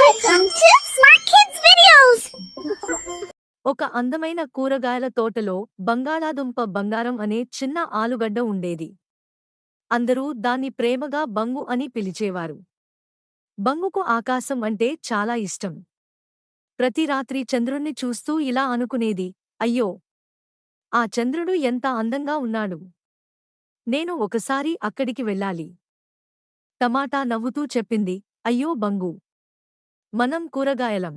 Welcome to Smart Kids Videos. ఒక అందమైన కూరగాయల తోటలో బంగాళాదుంప బంగారం అనే చిన్న ఆలుగడ్డ ఉండేది. అందరూ దాన్ని ప్రేమగా బంగు అని పిలిచేవారు. బంగుకు ఆకాశం అంటే చాలా ఇష్టం. ప్రతి రాత్రి చంద్రుణ్ణి చూస్తూ ఇలా అనుకునేది, అయ్యో, ఆ చంద్రుడు ఎంత అందంగా ఉన్నాడు. నేను ఒకసారి అక్కడికి వెళ్ళాలి. టమాటా నవ్వుతూ చెప్పింది, అయ్యో బంగు, మనం కూరగాయలం.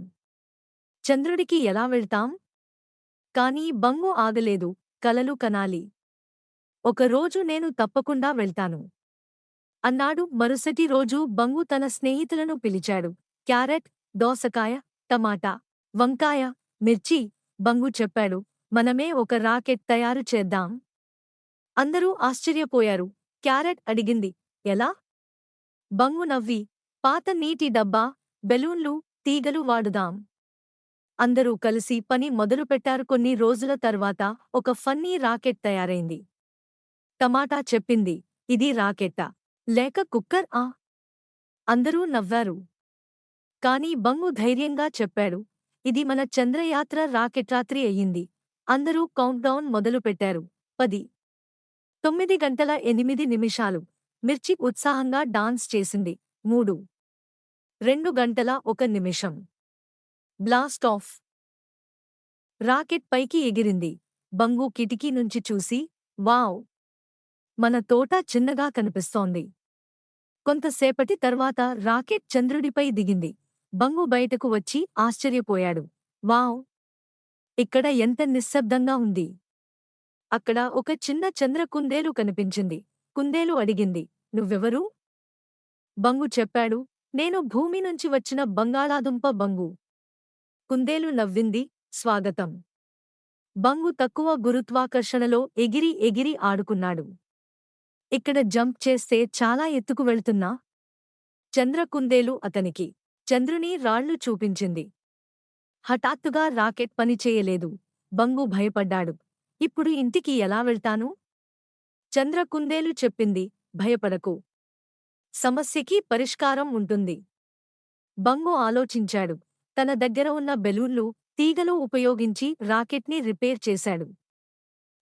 చంద్రుడికి ఎలా వెళ్తాం? కాని బంగు ఆగలేదు, కలలు కనాలి. ఒకరోజు నేను తప్పకుండా వెళ్తాను అన్నాడు. మరుసటి రోజు బంగు తన స్నేహితులను పిలిచాడు. క్యారెట్, దోసకాయ, టమాటా, వంకాయ, మిర్చి. బంగు చెప్పాడు, మనమే ఒక రాకెట్ తయారు చేద్దాం. అందరూ ఆశ్చర్యపోయారు. క్యారెట్ అడిగింది, ఎలా? బంగు నవ్వి, పాత నీటి డబ్బా, బెలూన్లు, తీగలు వాడుదాం. అందరూ కలిసి పని మొదలుపెట్టారు. కొన్ని రోజుల తర్వాత ఒక ఫన్నీ రాకెట్ తయారైంది. టమాటా చెప్పింది, ఇది రాకెట్టా లేక కుక్కర్ ఆ? అందరూ నవ్వారు. కాని బంగు ధైర్యంగా చెప్పాడు, ఇది మన చంద్రయాత్ర రాకెట్. రాత్రి అయ్యింది. అందరూ కౌంట్డౌన్ మొదలుపెట్టారు. 10, 9 గంటల 8 నిమిషాలు. మిర్చి ఉత్సాహంగా డాన్స్ చేసింది. 3, 2 గంటల 1 నిమిషం. Blast of. రాకెట్ పైకి ఎగిరింది. బంగు కిటికీ నుంచి చూసి, వావ్, మన తోట చిన్నగా కనిపిస్తోంది. కొంతసేపటి తర్వాత రాకెట్ చంద్రుడిపై దిగింది. బంగు బయటకు వచ్చి ఆశ్చర్యపోయాడు. వావ్, ఇక్కడ ఎంత నిశ్శబ్దంగా ఉంది. అక్కడ ఒక చిన్న చంద్ర కుందేలు కనిపించింది. కుందేలు అడిగింది, నువ్వెవరు? బంగు చెప్పాడు, నేను భూమి నుంచి వచ్చిన బంగాళాదుంప బంగు. కుందేలు నవ్వింది, స్వాగతం. బంగు తక్కువ గురుత్వాకర్షణలో ఎగిరి ఎగిరి ఆడుకున్నాడు. ఇక్కడ జంప్ చేస్తే చాలా ఎత్తుకు వెళ్తున్నా? చంద్రకుందేలు అతనికి చంద్రుని రాళ్లు చూపించింది. హఠాత్తుగా రాకెట్ పనిచేయలేదు. బంగు భయపడ్డాడు. ఇప్పుడు ఇంటికి ఎలా వెళ్తాను? చంద్రకుందేలు చెప్పింది, భయపడకు, సమస్యకి పరిష్కారం ఉంటుంది. బంగు ఆలోచించాడు. తన దగ్గర ఉన్న బెలూన్లు, తీగలు ఉపయోగించి రాకెట్ని రిపేర్ చేశాడు.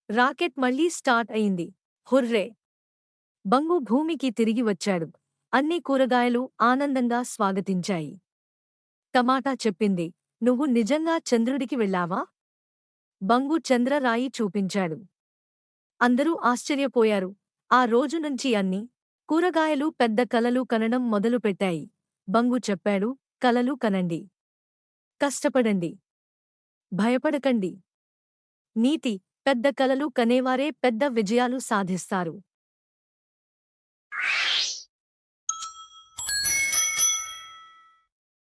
రాకెట్ మళ్లీ స్టార్ట్ అయింది. హుర్రే! బంగు భూమికి తిరిగి వచ్చాడు. అన్ని కూరగాయలు ఆనందంగా స్వాగతించాయి. టమాటా చెప్పింది, నువ్వు నిజంగా చంద్రుడికి వెళ్ళావా? బంగు చంద్రరాయి చూపించాడు. అందరూ ఆశ్చర్యపోయారు. ఆ రోజు నుంచి అన్ని కూరగాయలు పెద్ద కలలు కనడం మొదలుపెట్టాయి. బంగు చెప్పాడు, కలలు కనండి, కష్టపడండి, భయపడకండి. నీతి, పెద్ద కలలు కనేవారే పెద్ద విజయాలు సాధిస్తారు.